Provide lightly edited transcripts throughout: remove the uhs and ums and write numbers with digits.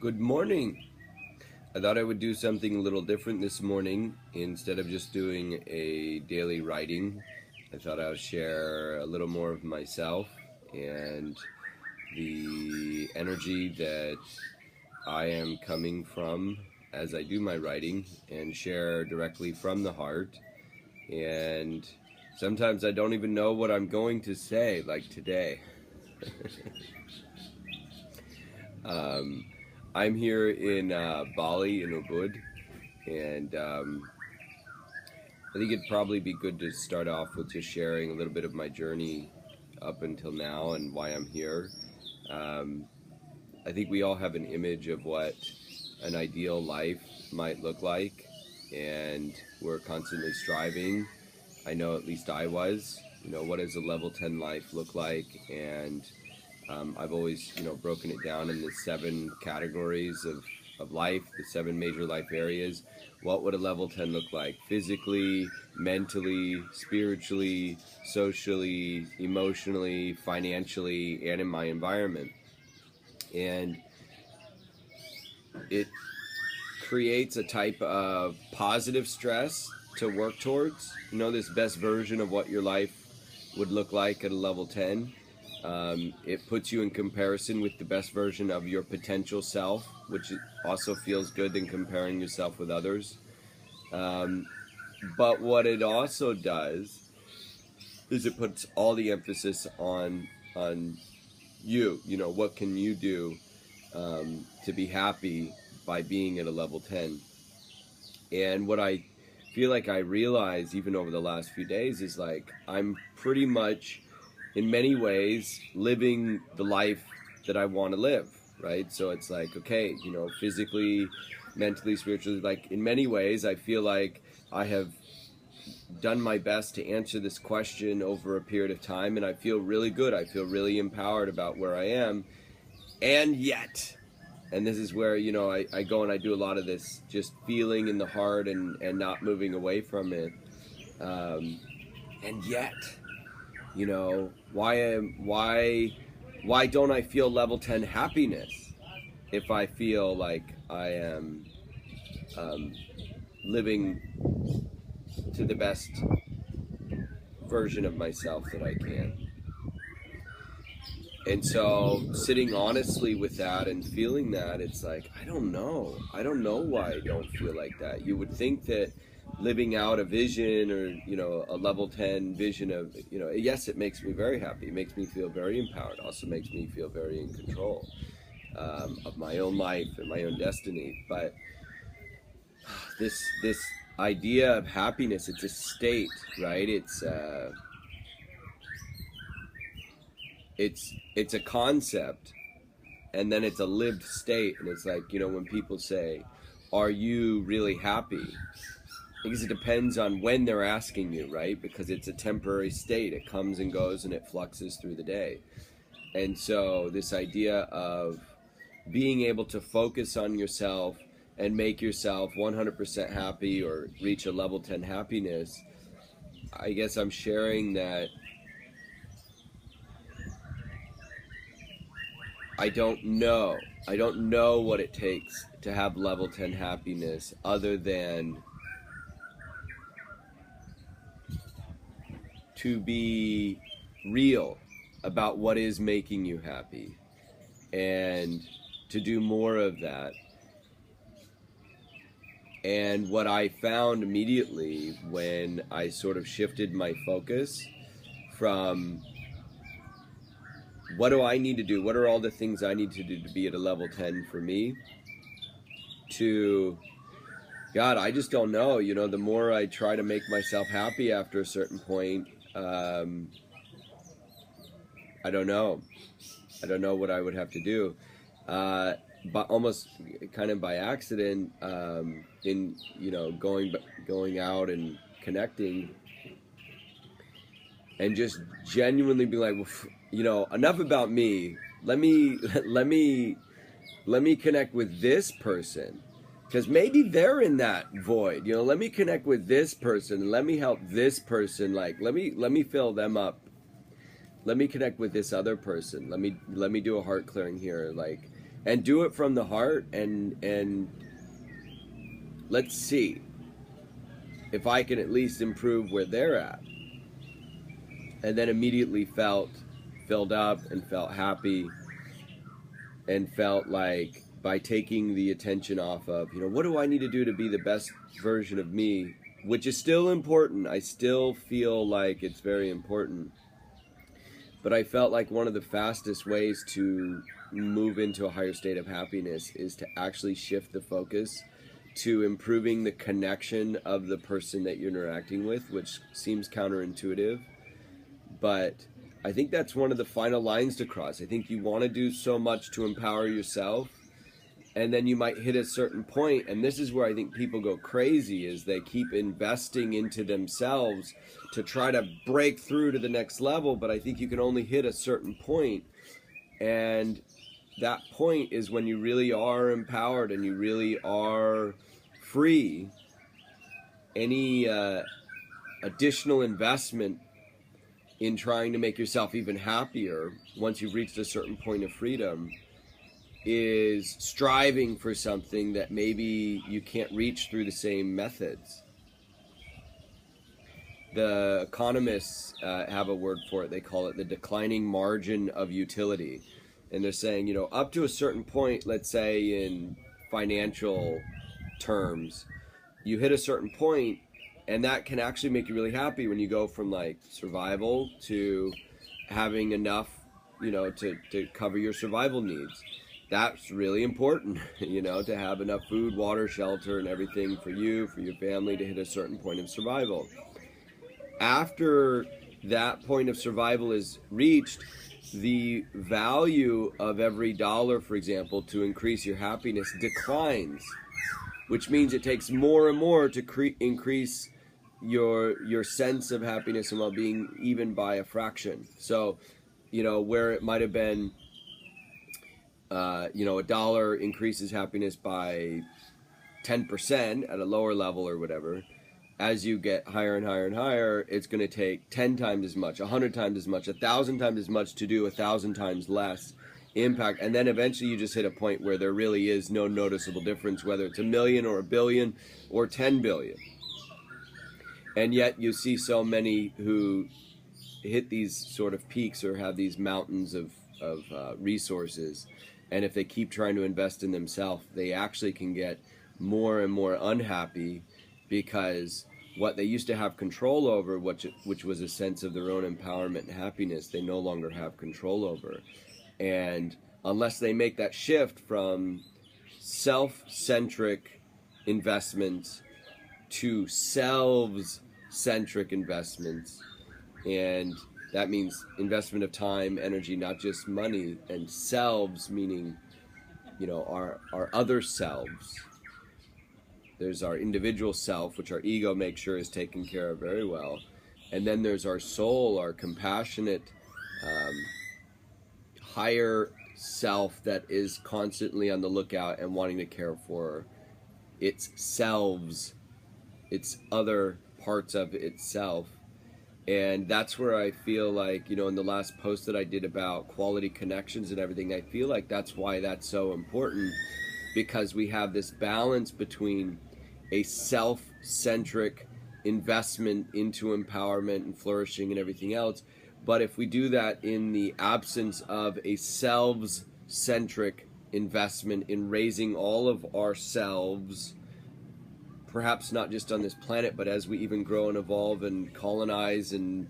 Good morning. I thought I would do something a little different this morning. Instead of just doing a daily writing, I thought I would share a little more of myself and the energy that I am coming from as I do my writing, and share directly from the heart. And sometimes I don't even know what I'm going to say, like today. I'm here in Bali, in Ubud, and I think it'd probably be good to start off with just sharing a little bit of my journey up until now and why I'm here. I think we all have an image of what an ideal life might look like, and we're constantly striving. I know at least I was, what does a level 10 life look like? And I've always, broken it down in the 7 categories of life, the 7 major life areas. What would a level 10 look like? Physically, mentally, spiritually, socially, emotionally, financially, and in my environment. And it creates a type of positive stress to work towards, this best version of what your life would look like at a level 10. It puts you in comparison with the best version of your potential self, which also feels good than comparing yourself with others. But what it also does is it puts all the emphasis on you. What can you do to be happy by being at a level 10? And what I feel like I realize even over the last few days is like I'm pretty much in many ways living the life that I want to live, right? So it's like, okay, physically, mentally, spiritually, like in many ways I feel like I have done my best to answer this question over a period of time, and I feel really good. I feel really empowered about where I am. And yet, and this is where, I go and I do a lot of this just feeling in the heart and not moving away from it. And yet, why don't I feel level 10 happiness if I feel like I am living to the best version of myself that I can? And so sitting honestly with that and feeling that, it's like, I don't know why I don't feel like that. You would think that living out a vision or, a level 10 vision of, yes, it makes me very happy. It makes me feel very empowered. It also makes me feel very in control of my own life and my own destiny. But this idea of happiness, it's a state, right? It's a concept, and then it's a lived state. And it's like, when people say, are you really happy? Because it depends on when they're asking you, right? Because it's a temporary state. It comes and goes and it fluxes through the day. And so this idea of being able to focus on yourself and make yourself 100% happy or reach a level 10 happiness, I guess I'm sharing that I don't know what it takes to have level 10 happiness other than to be real about what is making you happy and to do more of that. And what I found immediately when I sort of shifted my focus from what do I need to do, what are all the things I need to do to be at a level 10 for me, to God, I just don't know. The more I try to make myself happy after a certain point, I don't know. I don't know what I would have to do. But almost kind of by accident, in going out and connecting, and just genuinely be like, well, enough about me. Let me connect with this person, because maybe they're in that void. Let me connect with this person. Let me help this person. Like, let me fill them up. Let me connect with this other person. Let me do a heart clearing here. Like, and do it from the heart, and let's see if I can at least improve where they're at. And then immediately felt filled up and felt happy, and felt like by taking the attention off of, what do I need to do to be the best version of me, which is still important. I still feel like it's very important. But I felt like one of the fastest ways to move into a higher state of happiness is to actually shift the focus to improving the connection of the person that you're interacting with, which seems counterintuitive. But I think that's one of the final lines to cross. I think you want to do so much to empower yourself, and then you might hit a certain point, and this is where I think people go crazy, is they keep investing into themselves to try to break through to the next level. But I think you can only hit a certain point, and that point is when you really are empowered and you really are free. Any additional investment in trying to make yourself even happier once you've reached a certain point of freedom is striving for something that maybe you can't reach through the same methods. The economists have a word for it. They call it the declining margin of utility. And they're saying, up to a certain point, let's say in financial terms, you hit a certain point, and that can actually make you really happy when you go from like survival to having enough, to cover your survival needs. That's really important, to have enough food, water, shelter, and everything for you, for your family, to hit a certain point of survival. After that point of survival is reached, the value of every dollar, for example, to increase your happiness declines, which means it takes more and more to increase your sense of happiness and well-being, even by a fraction. So, where it might have been, a dollar increases happiness by 10% at a lower level or whatever. As you get higher and higher and higher, it's going to take 10 times as much, 100 times as much, 1,000 times as much to do 1,000 times less impact. And then eventually you just hit a point where there really is no noticeable difference, whether it's 1 million or 1 billion or 10 billion. And yet you see so many who hit these sort of peaks or have these mountains of resources, and if they keep trying to invest in themselves, they actually can get more and more unhappy, because what they used to have control over, which was a sense of their own empowerment and happiness, they no longer have control over. And unless they make that shift from self-centric investments to selves-centric investments, and that means investment of time, energy, not just money, and selves meaning, our other selves. There's our individual self, which our ego makes sure is taken care of very well. And then there's our soul, our compassionate, higher self that is constantly on the lookout and wanting to care for its selves, its other parts of itself. And that's where I feel like, in the last post that I did about quality connections and everything, I feel like that's why that's so important, because we have this balance between a self-centric investment into empowerment and flourishing and everything else. But if we do that in the absence of a selves-centric investment in raising all of ourselves, perhaps not just on this planet, but as we even grow and evolve and colonize and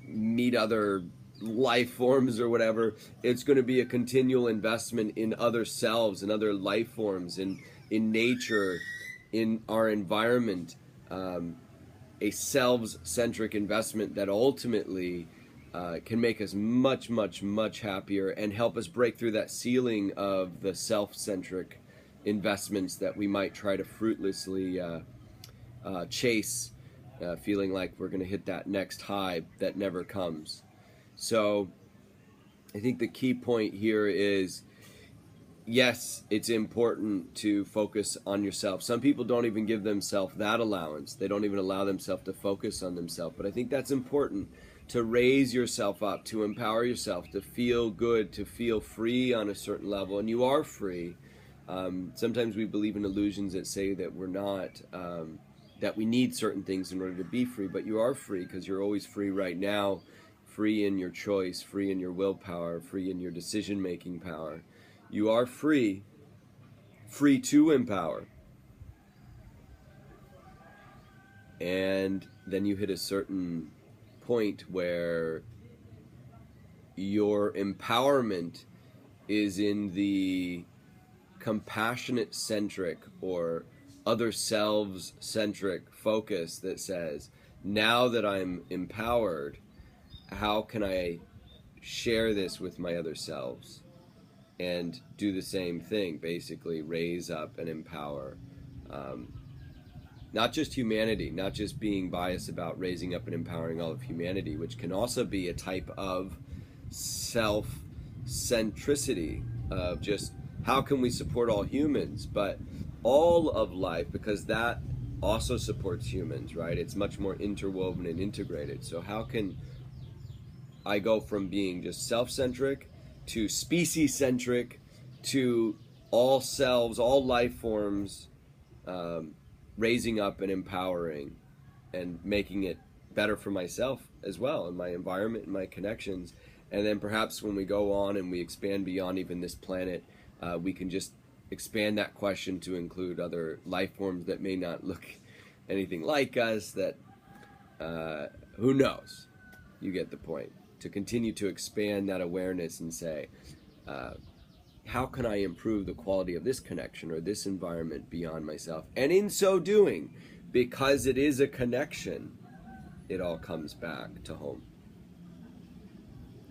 meet other life forms or whatever, it's going to be a continual investment in other selves and other life forms, in nature, in our environment, a selves-centric investment that ultimately can make us much, much, much happier and help us break through that ceiling of the self-centric investments that we might try to fruitlessly chase, feeling like we're going to hit that next high that never comes. So I think the key point here is, yes, it's important to focus on yourself. Some people don't even give themselves that allowance. They don't even allow themselves to focus on themselves. But I think that's important, to raise yourself up, to empower yourself, to feel good, to feel free on a certain level. And you are free. Sometimes we believe in illusions that say that we're not, that we need certain things in order to be free, but you are free because you're always free right now, free in your choice, free in your willpower, free in your decision-making power. You are free, free to empower. And then you hit a certain point where your empowerment is in the compassionate centric or other selves-centric focus that says, now that I'm empowered, how can I share this with my other selves and do the same thing, basically raise up and empower not just humanity, not just being biased about raising up and empowering all of humanity, which can also be a type of self-centricity of just how can we support all humans, but all of life, because that also supports humans, right? It's much more interwoven and integrated. So how can I go from being just self-centric to species-centric to all selves, all life forms, raising up and empowering and making it better for myself as well, and my environment and my connections. And then perhaps when we go on and we expand beyond even this planet, we can just expand that question to include other life forms that may not look anything like us, that who knows? You get the point. To continue to expand that awareness and say, how can I improve the quality of this connection or this environment beyond myself? And in so doing, because it is a connection, it all comes back to home.